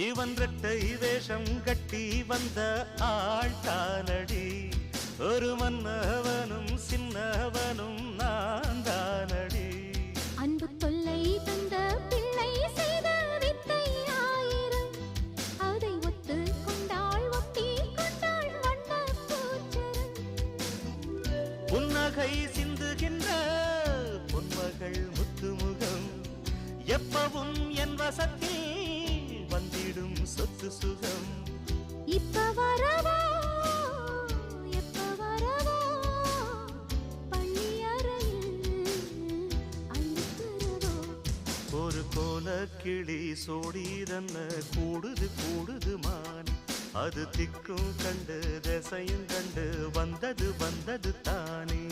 இவன் ரெட்டை வேஷம் கட்டி வந்த ஆள் தானடி ஒரு மன்னவனும் சின்னவனும் நான் தானடி அன்பு தொல்லை தந்த பிள்ளை செய்த வித்தை ஆயிரம் அதை ஒத்து கொண்டாள் ஒட்டி கொண்டாள் வண்ண பூச்சரம் புன்னகை சிந்துகின்ற பொன்மகள் முத்துமுகம் எப்பவும் என் வசத்தில் வந்திடும் சொத்து சுகம் இப்ப வரவா எப்ப வரவா பள்ளி அறையில் அழுத்தரவோ ஒரு கோல கிளி சோடிதன்ன கூடுது கூடுது மான் அது திக்கும் கண்டு திசையும் கண்டு வந்தது வந்தது தானே